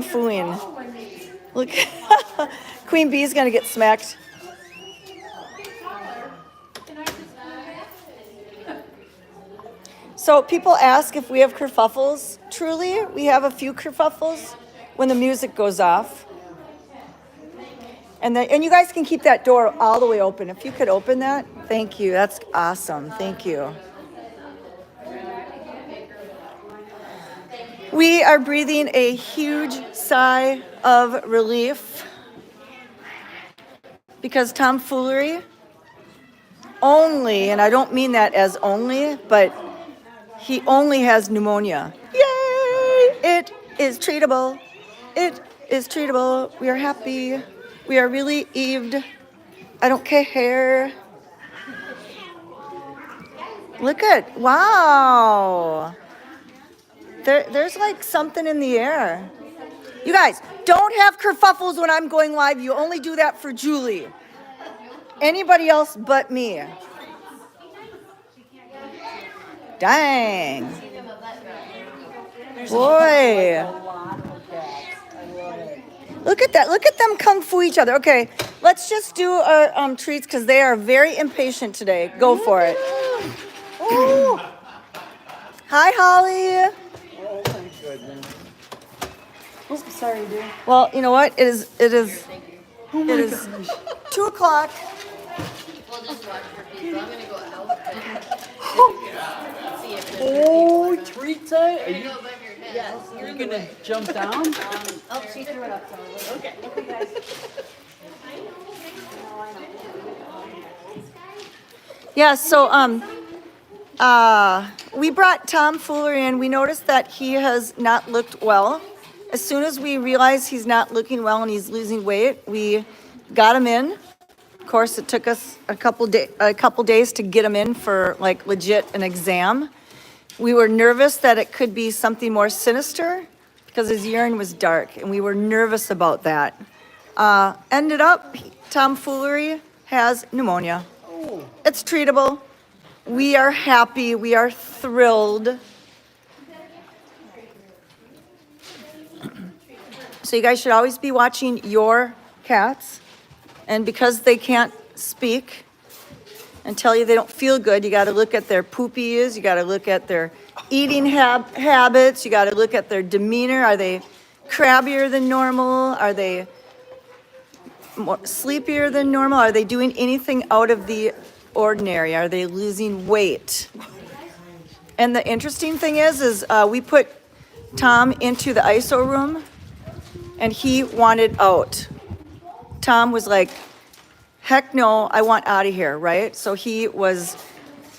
fooing. Look, Queen Bee's gonna get smacked. So people ask if we have kerfuffles. Truly, we have a few kerfuffles when the music goes off. And you guys can keep that door all the way open. If you could open that, thank you. That's awesome. Thank you. We are breathing a huge sigh of relief because tomfoolery only, and I don't mean that as only, but he only has pneumonia. Yay! It is treatable. It is treatable. We are happy. We are relieved. I don't care. Look at, wow. There's like something in the air. You guys, don't have kerfuffles when I'm going live. You only do that for Julie. Anybody else but me. Dang. Boy. Look at that. Look at them kung fu each other. Okay, let's just do our treats because they are very impatient today. Go for it. Ooh. Hi, Holly. Oh, thank goodness. Oops, sorry, dude. Well, you know what? It is 2 o'clock. We'll just watch for people. I'm gonna go out. See if there's Oh, treat time? Are You're you, gonna go above your head. yes, you're gonna jump down? Oh, she threw it up. Okay. Okay, guys. Yeah, so we brought Tom Fuller in. We noticed that he has not looked well. As soon as we realized he's not looking well and he's losing weight, we got him in. Of course, it took us a couple days to get him in for like legit an exam. We were nervous that it could be something more sinister because his urine was dark, and we were nervous about that. Ended up, tomfoolery has pneumonia. It's treatable. We are happy. We are thrilled. So you guys should always be watching your cats. And because they can't speak and tell you they don't feel good, you got to look at their poopies. You got to look at their eating habits. You got to look at their demeanor. Are they crabbier than normal? Are they more sleepier than normal? Are they doing anything out of the ordinary? Are they losing weight? And the interesting thing is we put Tom into the ISO room, and he wanted out. Tom was like, heck no, I want out of here, right? So he was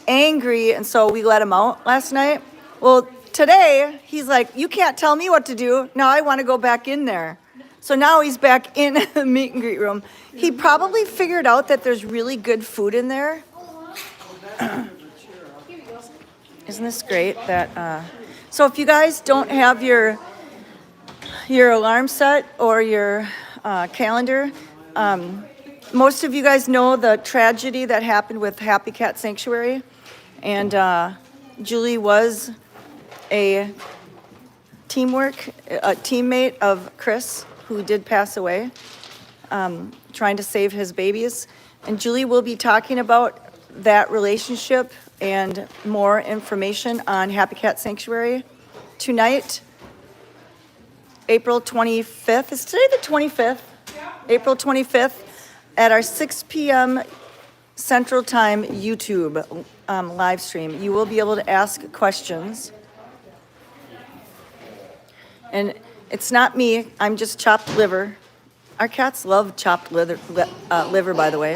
angry, and so we let him out last night. Well, today, he's like, you can't tell me what to do. Now I want to go back in there. So now he's back in the meet and greet room. He probably figured out that there's really good food in there. Isn't this great? So if you guys don't have your alarm set or your calendar, most of you guys know the tragedy that happened with Happy Cat Sanctuary, and Julie was a teammate of Chris, who did pass away, trying to save his babies. And Julie will be talking about that relationship and more information on Happy Cat Sanctuary tonight, April 25th. Is today the 25th? Yeah. April 25th at our 6 p.m. Central Time YouTube live stream. You will be able to ask questions. And it's not me. I'm just chopped liver. Our cats love chopped liver, by the way.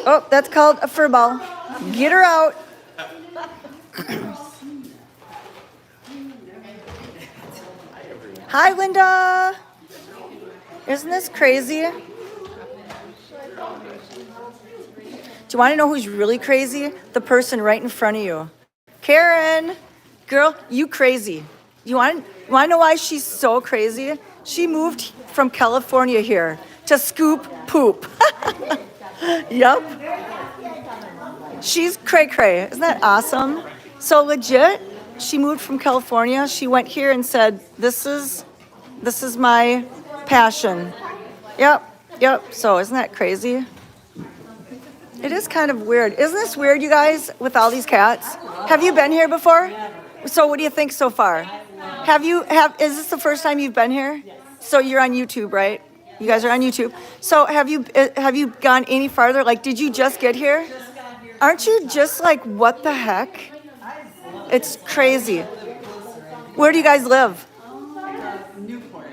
Oh, that's called a fur ball. Get her out. Hi, Linda. Isn't this crazy? Do you want to know who's really crazy? The person right in front of you. Karen, girl, you crazy. You want to know why she's so crazy? She moved from California here to scoop poop. Yep. She's cray-cray. Isn't that awesome? So legit, she moved from California. She went here and said, this is This is my passion. Yep. So isn't that crazy? It is kind of weird. Isn't this weird, you guys, with all these cats? Have you been here before? So what do you think so far? Is this the first time you've been here? So you're on YouTube, right? You guys are on YouTube. So have you gone any farther? Like, did you just get here? Aren't you just like, what the heck? It's crazy. Where do you guys live?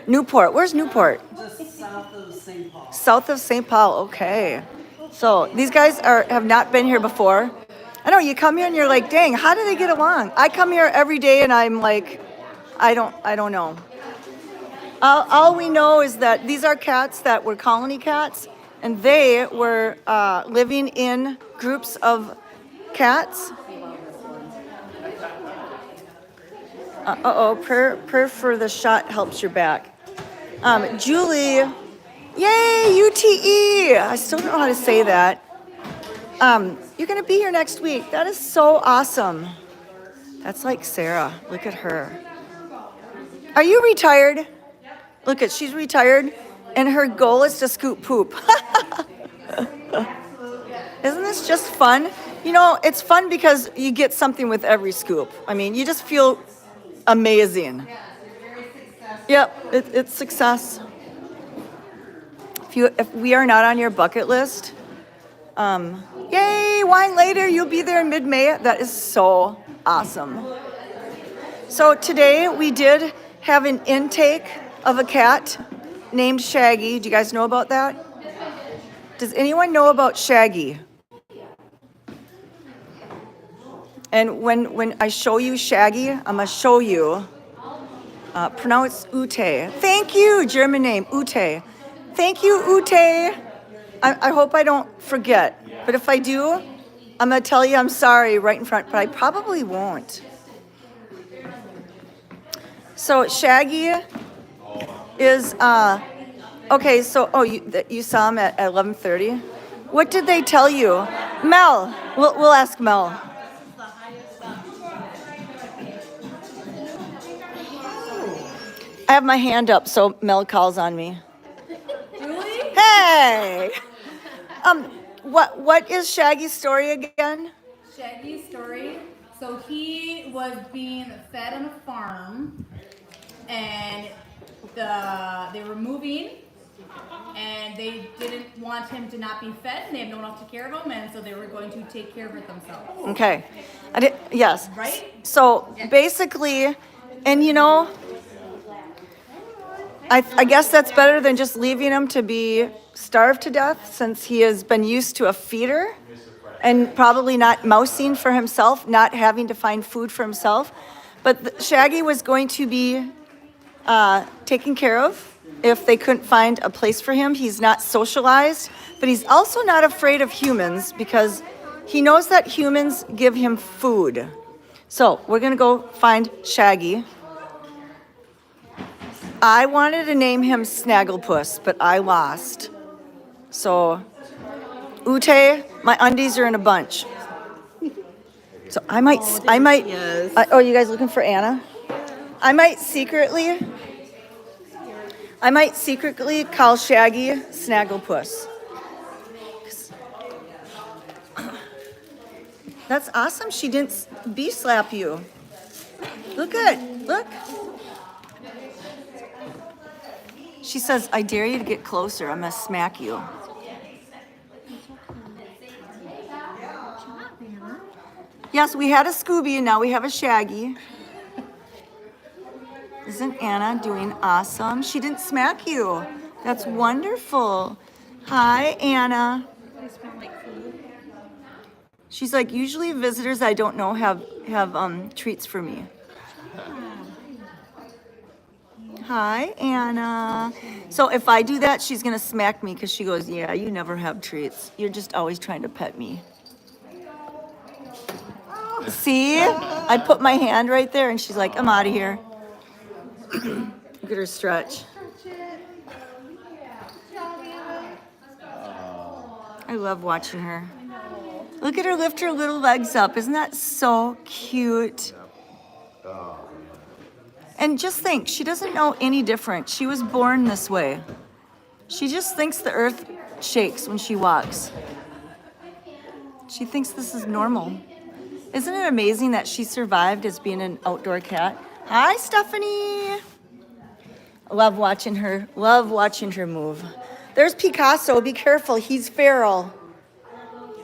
Newport. Where's Newport? Just south of St. Paul. South of St. Paul. Okay. So these guys have not been here before. I know you come here and you're like, dang, how do they get along? I come here every day and I'm like, I don't know. All we know is that these are cats that were colony cats, and they were living in groups of cats. Prayer for the shot helps your back. Julie, yay, UTE. I still don't know how to say that. You're going to be here next week. That is so awesome. That's like Sarah. Look at her. Are you retired? Look at, she's retired, and her goal is to scoop poop. Isn't this just fun? You know, it's fun because you get something with every scoop. I mean, you just feel amazing. Yep, it's success. If we are not on your bucket list, yay, wine later, you'll be there in mid-May. That is so awesome. So today we did have an intake of a cat named Shaggy. Do you guys know about that? Does anyone know about Shaggy? And when I show you Shaggy, I'm going to show you, pronounce Ute. Thank you, German name, Ute. Thank you, Ute. I hope I don't forget. But if I do, I'm going to tell you I'm sorry right in front, but I probably won't. So Shaggy is, okay, so, you saw him at 11:30? What did they tell you? Mel, we'll ask Mel. I have my hand up, so Mel calls on me. Really? Hey! What is Shaggy's story again? Shaggy's story. So he was being fed on a farm, and they were moving, and they didn't want him to not be fed, and they have no one else to care of him, and so they were going to take care of it themselves. Okay. Yes. Right? So basically, and you know, I guess that's better than just leaving him to be starved to death, since he has been used to a feeder and probably not mousing for himself, not having to find food for himself. But Shaggy was going to be taken care of if they couldn't find a place for him. He's not socialized, but he's also not afraid of humans because he knows that humans give him food. So we're going to go find Shaggy. I wanted to name him Snagglepuss, but I lost. So, Ute, my undies are in a bunch. So I might, you guys looking for Anna? I might secretly call Shaggy Snagglepuss. That's awesome. She didn't bee slap you. Look. She says, I dare you to get closer. I'm going to smack you. Yes, we had a Scooby and now we have a Shaggy. Isn't Anna doing awesome? She didn't smack you. That's wonderful. Hi, Anna. She's like, usually visitors I don't know have treats for me. Hi, Anna. So if I do that, she's going to smack me because she goes, yeah, you never have treats. You're just always trying to pet me. See? I put my hand right there and she's like, I'm out of here. Look at her stretch. I love watching her. Look at her lift her little legs up. Isn't that so cute? And just think, she doesn't know any different. She was born this way. She just thinks the earth shakes when she walks. She thinks this is normal. Isn't it amazing that she survived as being an outdoor cat? Hi, Stephanie. Love watching her move. There's Picasso, be careful, he's feral.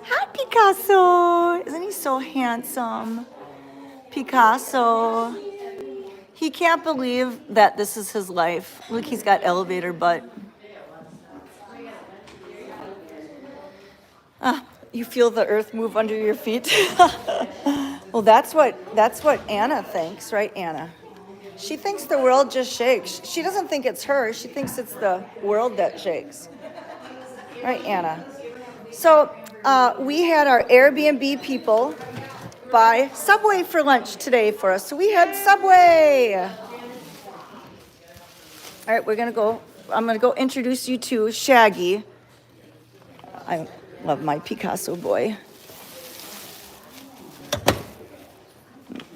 Hi, Picasso. Isn't he so handsome? Picasso. He can't believe that this is his life. Look, he's got elevator butt. You feel the earth move under your feet? Well, that's what Anna thinks, right, Anna? She thinks the world just shakes. She doesn't think it's her. She thinks it's the world that shakes. Right, Anna? So we had our Airbnb people buy Subway for lunch today for us. So we had Subway. All right, I'm gonna go introduce you to Shaggy. I love my Picasso boy.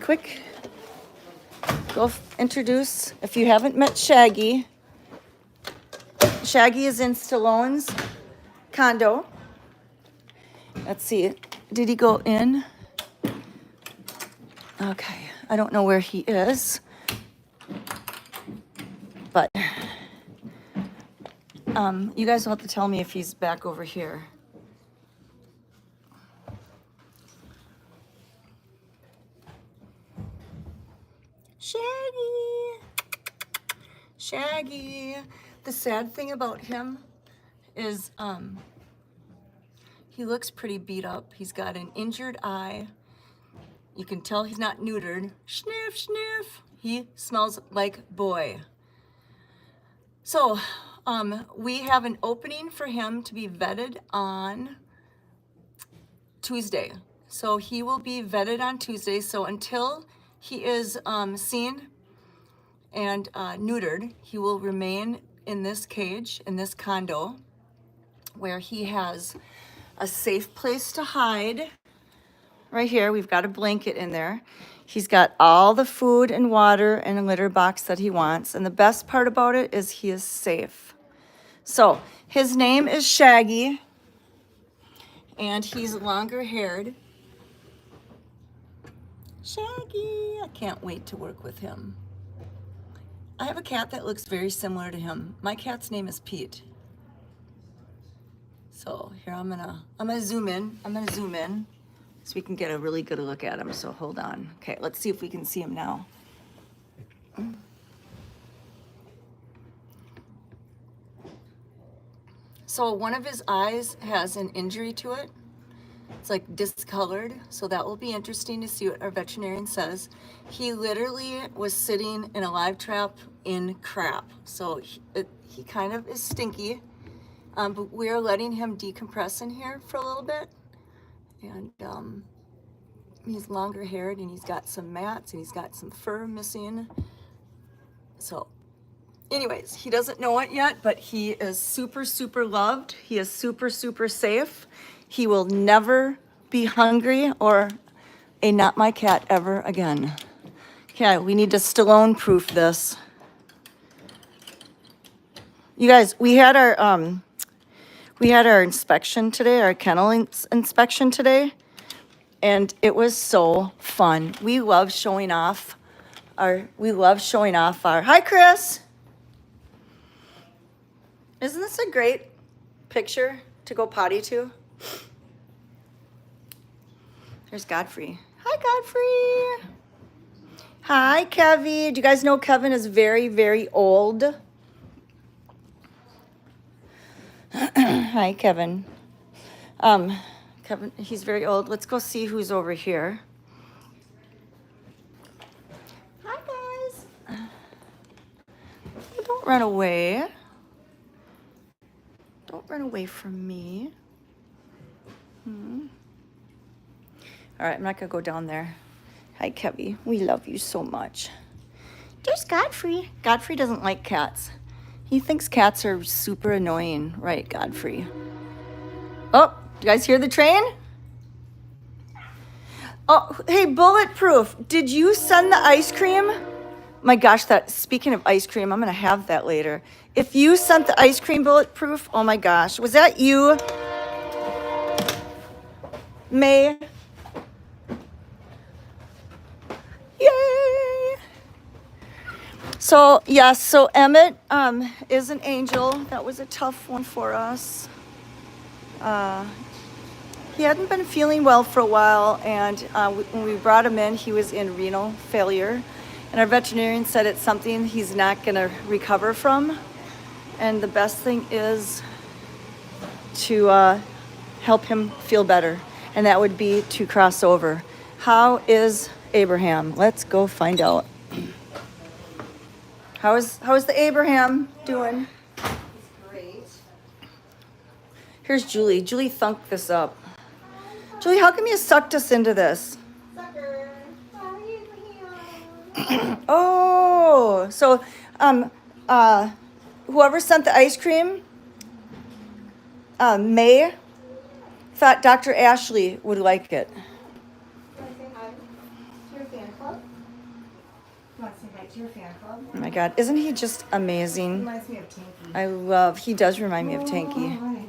Quick, go introduce, if you haven't met Shaggy. Shaggy is in Stallone's condo. Let's see, did he go in? Okay, I don't know where he is, but you guys will have to tell me if he's back over here. Shaggy. The sad thing about him is he looks pretty beat up. He's got an injured eye. You can tell he's not neutered. Sniff, sniff. He smells like boy. So we have an opening for him to be vetted on Tuesday. So he will be vetted on Tuesday. So until he is seen and neutered, he will remain in this cage, in this condo, where he has a safe place to hide. Right here, we've got a blanket in there. He's got all the food and water and a litter box that he wants. And the best part about it is he is safe. So his name is Shaggy, and he's longer haired. Shaggy, I can't wait to work with him. I have a cat that looks very similar to him. My cat's name is Pete. So here I'm gonna zoom in. So we can get a really good look at him. So hold on. Okay, let's see if we can see him now. So one of his eyes has an injury to it. It's like discolored, so that will be interesting to see what our veterinarian says. He literally was sitting in a live trap in crap, so he kind of is stinky, but we're letting him decompress in here for a little bit. And he's longer haired, and he's got some mats, and he's got some fur missing. So anyways, he doesn't know it yet, but he is super, super loved. He is super, super safe. He will never be hungry or a not my cat ever again. Okay, we need to Stallone proof this. You guys, we had our inspection today, our kennel inspection today, and it was so fun. We love showing off our, hi Chris. Isn't this a great picture to go potty to? There's Godfrey. Hi, Godfrey. Hi, Kevy. Do you guys know Kevin is very, very old? Hi, Kevin. Kevin, he's very old. Let's go see who's over here. Hi, guys. Don't run away. Don't run away from me. All right, I'm not gonna go down there. Hi, Kevy. We love you so much. There's Godfrey. Godfrey doesn't like cats. He thinks cats are super annoying, right, Godfrey? Oh, do you guys hear the train? Oh, hey, Bulletproof, did you send the ice cream My gosh, speaking of ice cream, I'm gonna have that later. If you sent the ice cream bulletproof, oh my gosh, was that you, May? Yay! So yes, so Emmett is an angel. That was a tough one for us. He hadn't been feeling well for a while, and when we brought him in, he was in renal failure. And our veterinarian said it's something he's not going to recover from. And the best thing is to help him feel better, and that would be to cross over. How is Abraham? Let's go find out. How is the Abraham doing? Great. Here's Julie. Julie thunked this up. Julie, how come you sucked us into this? Sucker. How are you here? Oh, so whoever sent the ice cream, May, thought Dr. Ashley would like it. Want to say hi to your fan club? You want to say hi to your fan club? Oh my God, isn't he just amazing? Reminds me of Tinky. He does remind me of Tanky. Right.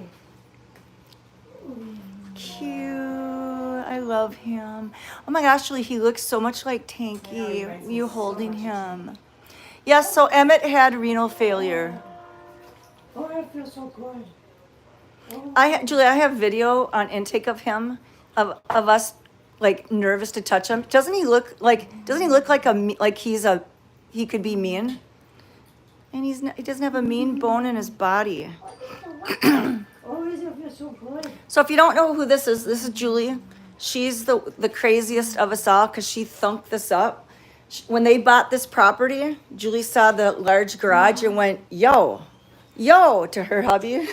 Cute, I love him. Oh my gosh, Julie, he looks so much like Tanky. You holding him. Yes, so Emmett had renal failure. Oh, I feel so good. Julie, I have video on intake of him, of us like nervous to touch him. Doesn't he look like he could be mean? And he doesn't have a mean bone in his body. Oh, it feels so good. So if you don't know who this is Julie. She's the craziest of us all because she thunked this up. When they bought this property, Julie saw the large garage and went, yo, to her hubby.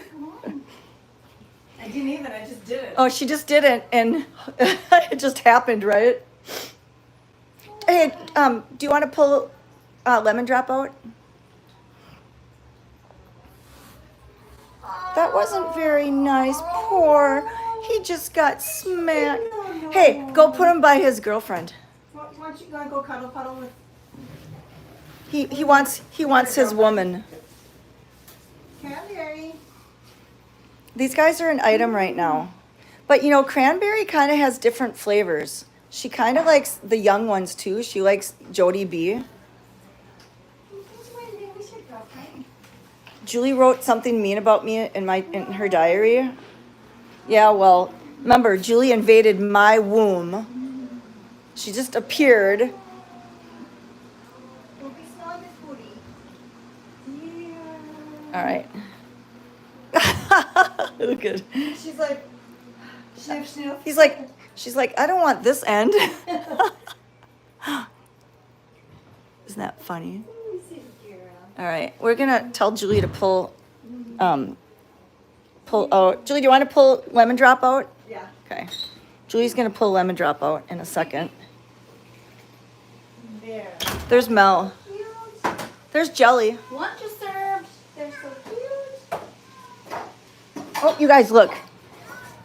I didn't even, I just did it. Oh, she just didn't, and it just happened, right? Hey, do you want to pull lemon drop out? That wasn't very nice. Poor. He just got smacked. Hey, go put him by his girlfriend. Why don't you go cuddle with? He wants his woman. Cranberry. These guys are an item right now. But you know, cranberry kind of has different flavors. She kind of likes the young ones too. She likes Jody B. Julie wrote something mean about me in her diary. Yeah, well, remember, Julie invaded my womb. She just appeared. Don't be smelling this booty. All right. Look good. She's like, sniff, sniff. She's like, I don't want this end. Isn't that funny? All right, we're gonna tell Julie to pull out. Julie, do you want to pull lemon drop out? Yeah. Okay. Julie's gonna pull lemon drop out in a second. There. There's Mel. There's Jelly. Lunch is served. They're so cute. Oh, you guys, look.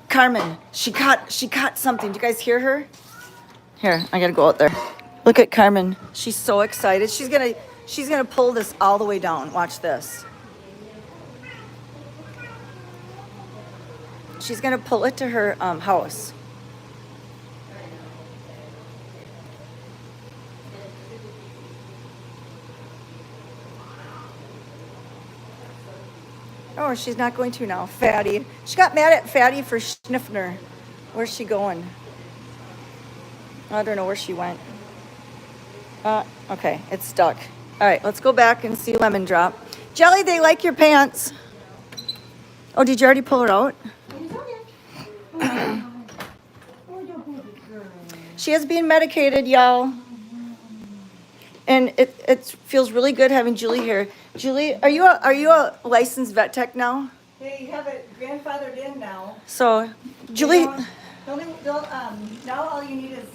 Carmen, she caught something. Do you guys hear her? Here, I gotta go out there. Look at Carmen. She's so excited. She's gonna pull this all the way down. Watch this. She's gonna pull it to her house. Oh, she's not going to now. Fatty. She got mad at Fatty for sniffing her. Where's she going? I don't know where she went. Okay, it's stuck. All right, let's go back and see Lemon Drop. Jelly, they like your pants. Oh, did you already pull her out? She is being medicated, y'all. And it feels really good having Julie here. Julie, are you a licensed vet tech now? They have it grandfathered in now. So, Julie, Now all you need is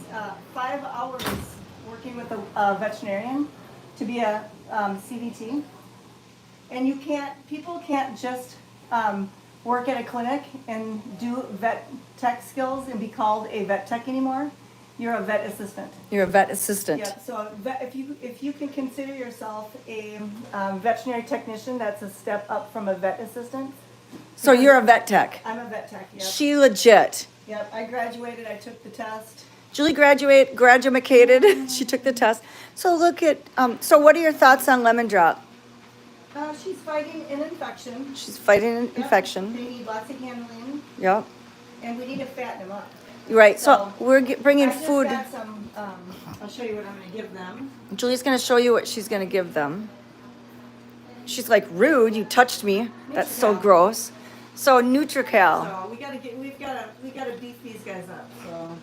5 hours working with a veterinarian to be a CVT. And people can't just work at a clinic and do vet tech skills and be called a vet tech anymore. You're a vet assistant. You're a vet assistant. Yep, so if you can consider yourself a veterinary technician, that's a step up from a vet assistant. So you're a vet tech. I'm a vet tech, yep. She legit. Yep, I graduated, I took the test. Julie graduated. She took the test. So look at, so what are your thoughts on Lemon Drop? She's fighting an infection. She's fighting an Yep, infection. They need lots of handling, Yep. and we need to fatten them up. Right, so we're bringing I just food. got some, I'll show you what I'm gonna give them. Julie's gonna show you what she's gonna give them. She's like, rude, you touched me. That's so Nutrical. gross. So Nutrical. So we gotta beef these guys up, so.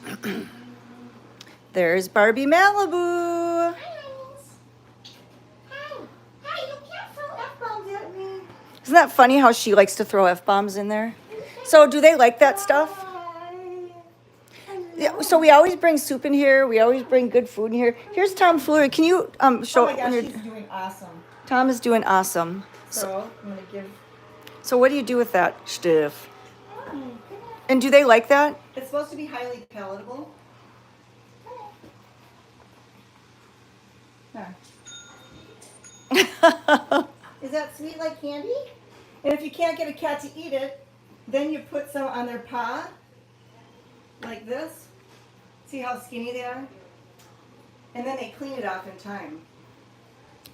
There's Barbie Malibu. Hi, you can't throw F-bombs at me. Isn't that funny how she likes to throw F-bombs in there? So do they like that stuff? Yeah, so we always bring soup in here. We always bring good food in here. Here's Tom Fleury. Can you show? Oh my gosh, when she's doing awesome. Tom is doing awesome. So I'm gonna give, So what do you do with that stuff? And do they like that? it's supposed to be highly palatable. Huh. Is that sweet like candy? And if you can't get a cat to eat it, then you put some on their paw, like this. See how skinny they are? And then they clean it off in time.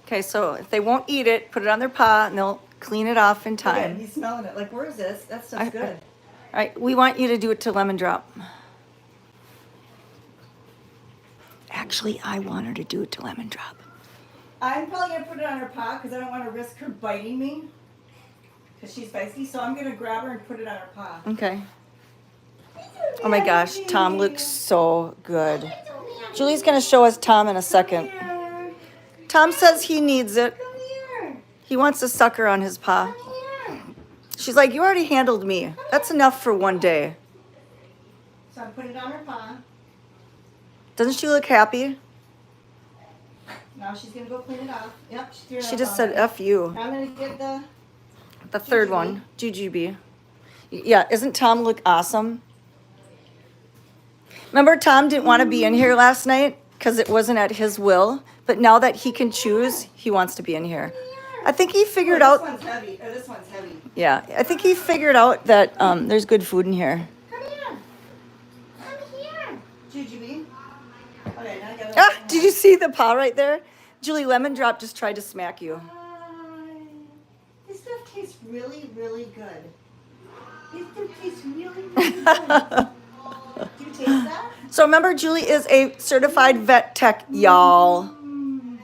Okay, so if they won't eat it, put it on their paw and they'll clean it off in Look at it, time. he's smelling it. Like, where is this? That stuff's good. All right, we want you to do it to Lemon Drop. Actually, I want her to do it to Lemon Drop. I'm probably gonna put it on her paw because I don't want to risk her biting me. Because she's feisty, so I'm gonna grab her and put it on her paw. Okay. Oh my gosh, Tom looks so good. Julie's gonna show us Tom in a second. Here, Tom says he needs it. come here, He wants a sucker on his paw. come here. She's like, you already handled me. That's enough for one day. So I'm putting it on her paw. Doesn't she look happy? Now she's gonna go clean it off. Yep, she's doing it She up just on said there. F you. I'm gonna get The third one, GGB. Yeah, isn't Tom look awesome? Remember Tom didn't want to be in here last night because it wasn't at his will, but now that he can choose, he wants to be in here. I think he figured This out, one's heavy. Oh, this one's heavy. yeah, I think he figured out that there's good food in here. Come here. Come here. Jujube. Okay, now I gotta. Ah, did you see the paw right there? Julie Lemon Drop just tried to smack you. This stuff tastes really, really good. This stuff tastes really, really good. Do you taste that? So remember, Julie is a certified vet tech, y'all. You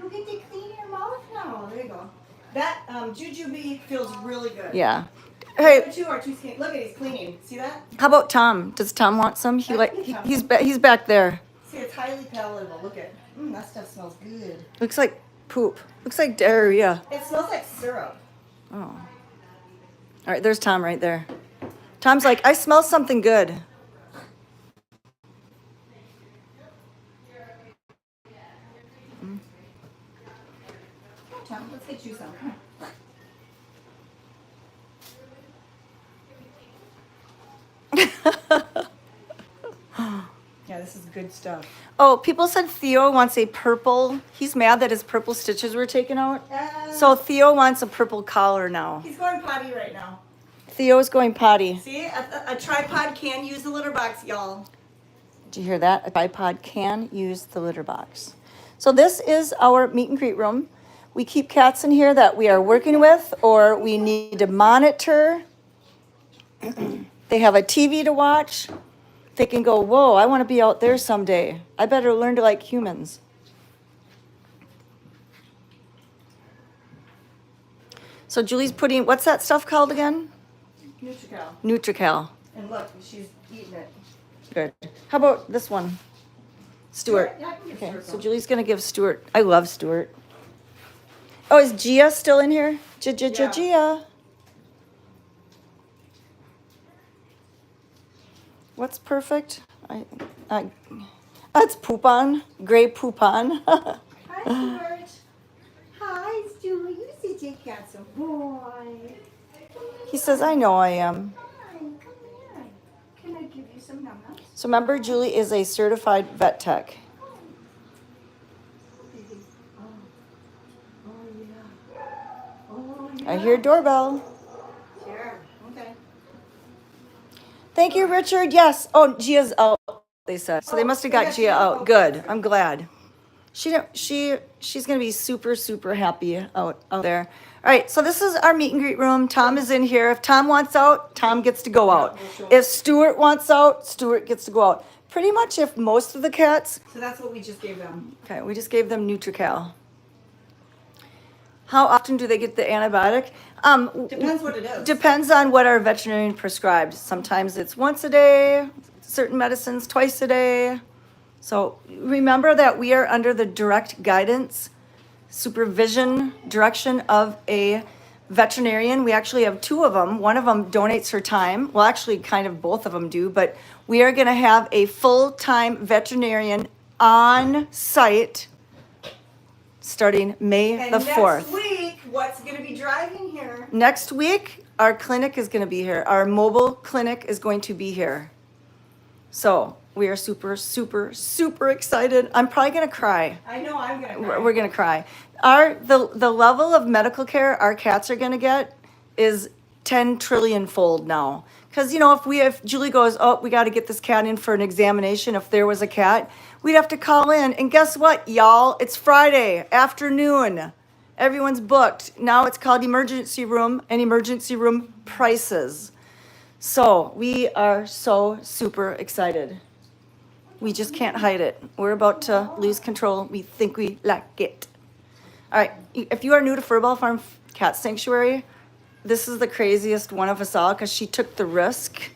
get to clean your mouth now. There you go. That jujube feels really good. Yeah. The Hey, other two are too skinny. Look at he's cleaning. See that? how about Tom? Does Tom want some? He like he's back there. See, it's highly palatable. Look at. That stuff smells good. Looks like poop. Looks like diarrhea. It smells like syrup. Oh. All right, there's Tom right there. Tom's like, I smell something good. Tom, let's get you some. Come on. Yeah, this is good stuff. Oh, people said Theo wants a purple. He's mad that his purple stitches were taken out. So Theo wants a purple collar now. He's going potty right now. Theo's going potty. See, a tripod can use the litter box, y'all. Did you hear that? A tripod can use the litter box. So this is our meet and greet room. We keep cats in here that we are working with or we need to monitor. They have a TV to watch. They can go, whoa, I want to be out there someday. I better learn to like humans. So Julie's putting, what's that stuff called again? Nutrical. Nutrical. And look, she's eating it. Good. How about this one? Stuart. Yeah, I can give Okay, Stuart so some. Julie's gonna give Stuart, I love Stuart. Oh, is Gia still in here? Yeah. Gia. What's perfect? That's Poupon, gray Poupon. Hi, Stuart. Hi, Stuart. You such a handsome boy. He says, I know I am. Hi, come here. Can I give you some num-nums. So remember, Julie is a certified vet tech. I hear doorbell. Sure, okay. Thank you, Richard. Yes. Oh, Gia's out, they said. So they must have got Gia out. Good. I'm glad. She's gonna be super, super happy out there. All right, so this is our meet and greet room. Tom is in here. If Tom wants out, Tom gets to go out. If Stuart wants out, Stuart gets to go out. Pretty much if most of the cats, So that's what we just gave them. okay, we just gave them Nutrical. How often do they get the antibiotic? Depends what it is. Depends on what our veterinarian prescribed. Sometimes it's once a day, certain medicines twice a day. So remember that we are under the direct guidance, supervision, direction of a veterinarian. We actually have two of them. One of them donates her time. Well, actually, kind of both of them do, but we are going to have a full-time veterinarian on site starting May And the 4th. next week, what's gonna be driving here? Next week, our clinic is going to be here. Our mobile clinic is going to be here. So we are super, super, super excited. I'm probably going to cry. I know I'm gonna cry. We're going to cry. The level of medical care our cats are going to get is 10 trillion fold now. Because, you know, if Julie goes, oh, we got to get this cat in for an examination, if there was a cat, we'd have to call in. And guess what, y'all? It's Friday afternoon. Everyone's booked. Now it's called emergency room and emergency room prices. So we are so super excited. We just can't hide it. We're about to lose control. We think we like it. All right, if you are new to Furball Farm Cat Sanctuary, this is the craziest one of us all because she took the risk.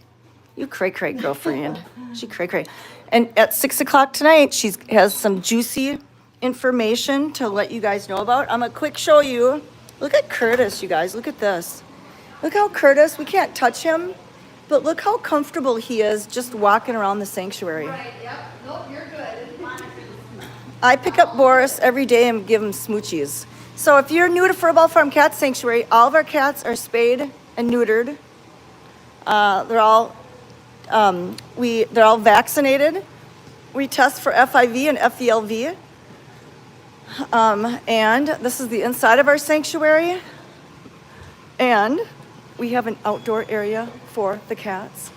You cray-cray, girlfriend. She cray-cray. And at 6 o'clock tonight, she has some juicy information to let you guys know about. I'm going to quick show you. Look at Curtis, you guys. Look at this. Look how Curtis, we can't touch him, but look how comfortable he is just walking around the sanctuary. Right, yep. Nope, you're good. I pick up Boris every day and give him smoochies. So if you're new to Furball Farm Cat Sanctuary, all of our cats are spayed and neutered. They're all vaccinated. We test for FIV and FELV. And this is the inside of our sanctuary. And we have an outdoor area for the cats.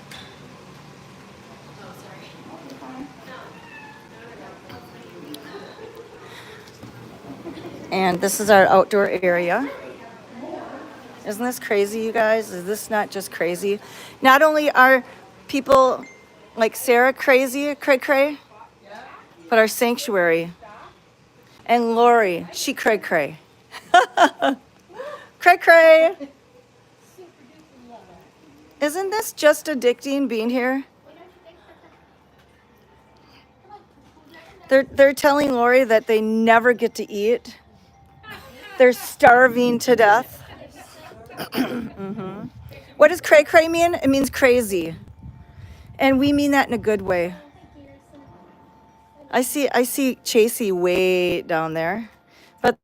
And this is our outdoor area. Isn't this crazy, you guys? Is this not just crazy? Not only are people like Sarah crazy, cray-cray, but our sanctuary. And Lori, she cray-cray. Cray-cray. Isn't this just addicting being here? They're telling Lori that they never get to eat. They're starving to death. Mm-hmm. What does cray cray mean? It means crazy. And we mean that in a good way. I see Chasey way down there. But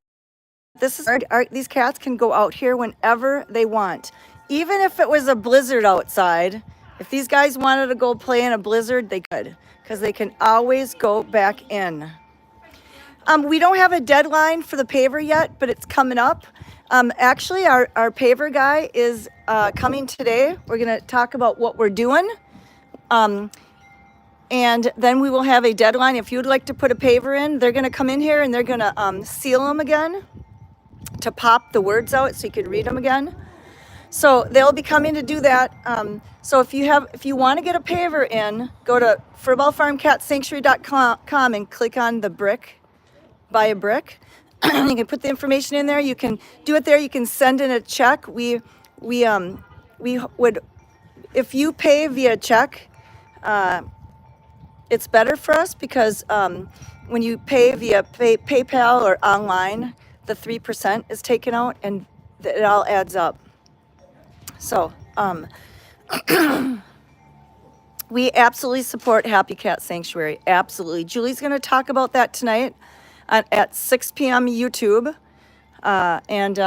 this is these cats can go out here whenever they want. Even if it was a blizzard outside, if these guys wanted to go play in a blizzard, they could, because they can always go back in. We don't have a deadline for the paver yet, but it's coming up. Actually, our paver guy is coming today. We're going to talk about what we're doing. And then we will have a deadline. If you'd like to put a paver in, they're going to come in here and they're going to seal them again to pop the words out so you can read them again. So they'll be coming to do that. So if you want to get a paver in, go to furballfarmcatsanctuary.com and click on the brick. Buy a brick. You can put the information in there. You can do it there. You can send in a check. We would, if you pay via check, it's better for us because when you pay via PayPal or online, the 3% is taken out and it all adds up. So we absolutely support Happy Cat Sanctuary. Absolutely. Julie's going to talk about that tonight at 6 p.m. YouTube. And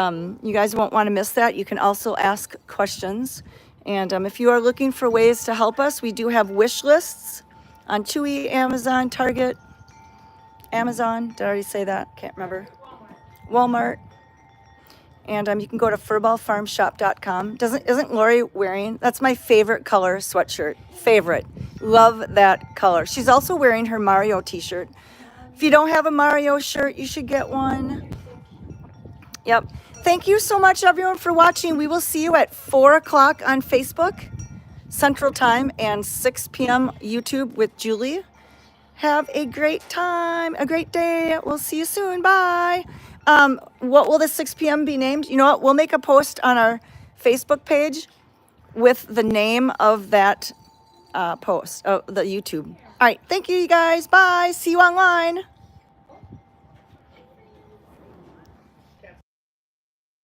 you guys won't want to miss that. You can also ask questions And if you are looking for ways to help us, we do have wish lists on Chewy, Amazon, Target, Amazon. Did I already say that? Can't remember. Walmart. And you can go to furballfarmshop.com. Isn't Lori wearing? That's my favorite color sweatshirt. Favorite. Love that color. She's also wearing her Mario t-shirt. If you don't have a Mario shirt, you should get one. Yep. Thank you so much, everyone, for watching. We will see you at 4 o'clock on Facebook Central Time and 6 p.m. YouTube with Julie. Have a great time, a great day. We'll see you soon. Bye. What will the 6 p.m. be named? You know what? We'll make a post on our Facebook page with the name of that post, the YouTube. All right. Thank you, you guys. Bye. See you online.